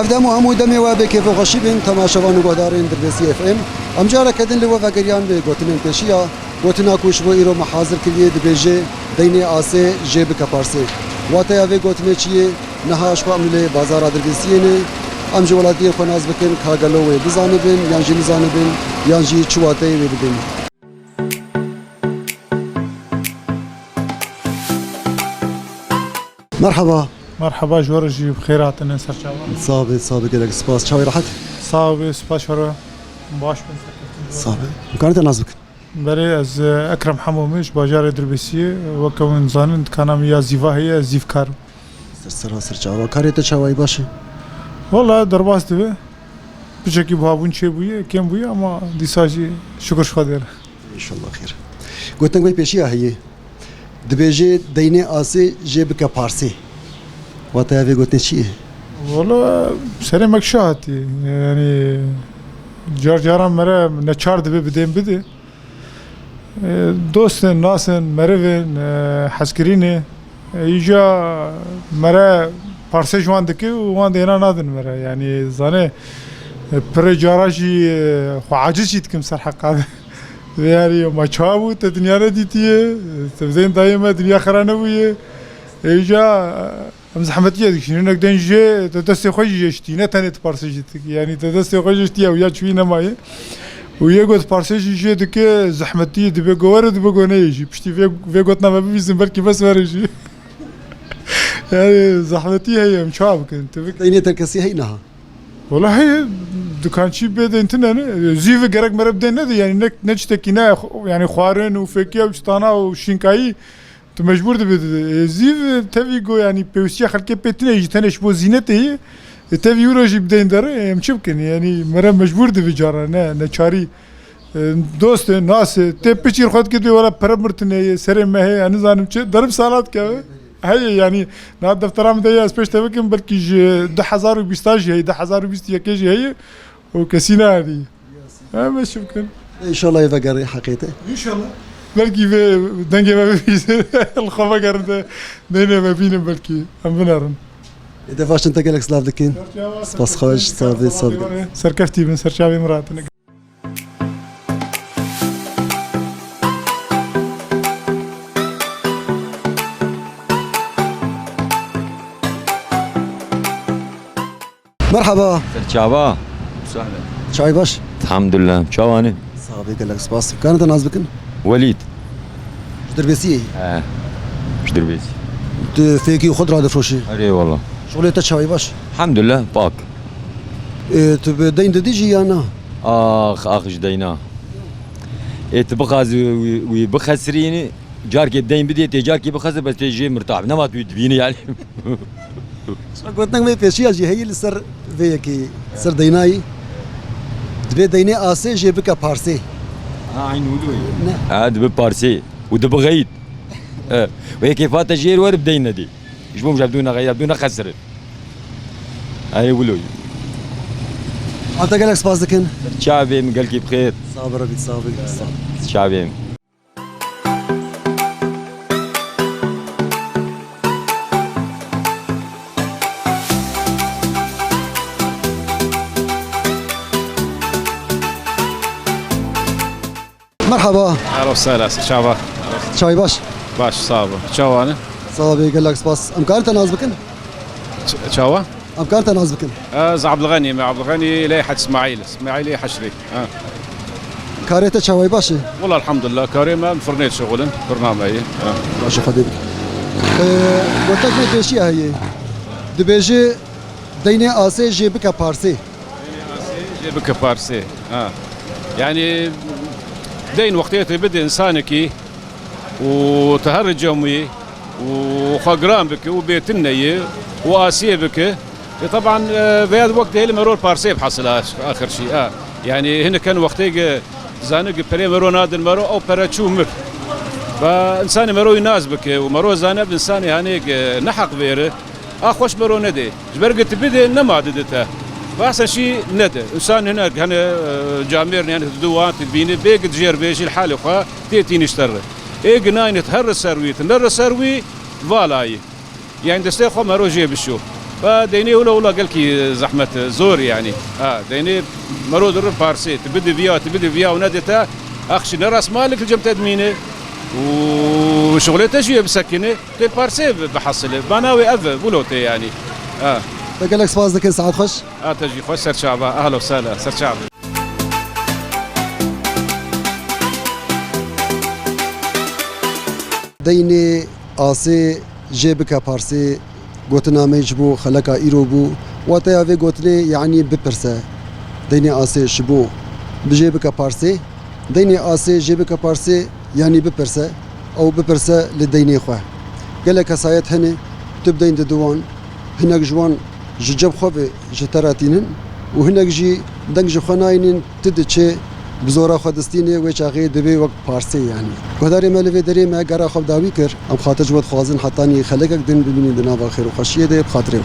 هفته مو دمي وابك فوقشيبن تماشاوان وقدارين دربسي اف ام امجارا كدن لو وفاگريان به گوتنن پشیا گوتنا کوش و ایرو محاضر کلیه دبیجه دینه آسه جيب کپارسه واته اوی گوتنه چیه نهاش قامله بازار دربسیه ام جولادی خناز بکن کاگلو و بزانبن یانجی نزانبن یانجی چواته و بدن مرحبا مرحبا جورجي بخيراتنا سرچاوا صابي لك سباس شاوي راحت صاوي سباشرا باش بن صابي مكانت نازبك بري از اكرم حمومش باجار دربسي وكون زانن كانم يا زيفا هي زيفكار سرچاوا كاريته چاوي باشه والله درباس دي بشكي بابون چه بويه كم بويه اما ديساجي شكر خدير ان شاء الله خير قلت لك بيشيا هي دبيجي دينه اسي جيبك بارسي واتاوي قلت شيء والله سري مكشاتي يعني جارجارا مرة نشار دبي بدين بدي دوستن ناسن مريفن حسكريني يجا مرة بارسي جوان دكي وان دينا نادن مرة يعني زاني بري جاراجي خو عاجز يتكم سر حق هذا يعني ما تشابو الدنيا رديتيه تبدين دايما الدنيا خرانويه يجا مزحمتيه ديك شنو نقدر نجي تدسي خوجي جشتي نتنت بارسيجتك يعني تدسي خوجي جشتي ويا شوينا ماي ويا قلت بارسيجي جي ديك زحمتيه دبي جوار دبي جونيجي بشتي في قلتنا ما بيزن بركي بس ورجي يعني زحمتيه هي مشابك انت دينه تركسي هينها والله هي دكان شي بيد انتنا زيف جرك مرب دينا يعني نجتكينا يعني خوارن وفكيه وشطانا وشينكاي تو مجبور دبي زيف تفيجو يعني بيوسيا خلكي بيتنا يجي تنش بو زينته تفي وروجي بدين دار مشبكن يعني مرة مجبور دبي جارنا نشاري دوست ناس تبيشير خد كده ولا برمرتني سري ما هي انا زانم ضرب سالات كه هي يعني نا دفترام ده سبيش تبكم بلكي 1020 هي 1020 كيجي هي وكسينا هذه ما شبكن ان شاء الله يفقر حقيقته ان شاء الله بلكي في دنجي ما في الخفا قرد دينا ما فينا بلكي ام بنارن اذا فاش انت قالك سلاف دكين سباس خوش صافي سركفتي من سرشابي مراتنا مرحبا سرچاوا شاي باش الحمد لله شواني صافي قالك سباس كانت نازبكن وليد دربسي مش دربيسي فيكي خضره هذا فروشي اي والله شغلته شاي باش الحمد لله باك تبي دين ديجي انا اخ جدينا تبغاز ويبخسريني جارك الدين بديت جارك بخسر بس تيجي مرتاح نما تبيني يعني قلت لك ما فيش يجي هي اللي سر فيكي سر ديناي تبي ديني اسي جيبك بارسي عين ولوي هذا ببارسي ودبغيت وهي كيف تجير ور بدينا دي يجبون بدون غير بدون خسر هاي ولوي انت قالك سباس دكن شعبي من قلبي بخير صابر ربي صابر شعبي مرحبا اهلا وسهلا شابه شاي باش باش صابه شو انا صافي قال لك سباس امكانت نازبكن شو امكانت نازبكن عبد الغني مع عبد الغني ليحة اسماعيلي حشري كاريته شاي باش والله الحمد لله كريمه فرنيت شغل برنامج هي باش خديك قلت لك بيشي هي دبيجي ديني اسي جيبك بارسي جيبك بارسي يعني دين وقتية بدي إنسانك وتهرج يومي وخقران بك وبيتني وآسية بك طبعا في هذا الوقت هي المرور بارسي بحصلها آخر شيء يعني هنا كان وقتي زانق بري مرو نادر مرو أو براتشو مر فإنساني مرو يناسبك ومرو زانب إنساني هانيك نحق غيره أخوش مرو ندي جبرقت بدي نما عددتها فأحسن شيء ندى إنسان هناك هنا جامير يعني دوات تبيني بيق تجير بيجي الحالة خا تيتي نشتري إيه جناين تهر السروي تنر السروي فالاي يعني دستي خو مرو جيب الشو فديني ولا قال كي زحمه زور يعني ديني مرود البارسي تبدي فيها ونادتا اخشي راس مالك الجم تدمينه وشغلته شويه بسكنه تي بارسي بحصل بناوي بولوتي يعني قال لك سباز ذاك ساعات خوش تجي خوش سر شعبه اهلا وسهلا سر شعبه ديني آسي جيبك بارسي قوتنا ميجبو خلقا إيرو بو واتيا في قوتني يعني ببرسة ديني آسي شبو بجيبك بارسي ديني آسي جيبك بارسي يعني ببرسة أو ببرسة لديني خواه قال لك سايت هني تبدين دوان هناك جوان ججب خواه جتراتينن وهناك جي دنگ جخناينين تدچه بزورا خودستینه و چاقی دبی وقت پارسی يعني گهداری ملوی دری ما گرا خوب داوی کر ام خاطر جواد خوازن حتانی خلقك دن ببینی دنا و خیر و خشیه ده بخاطره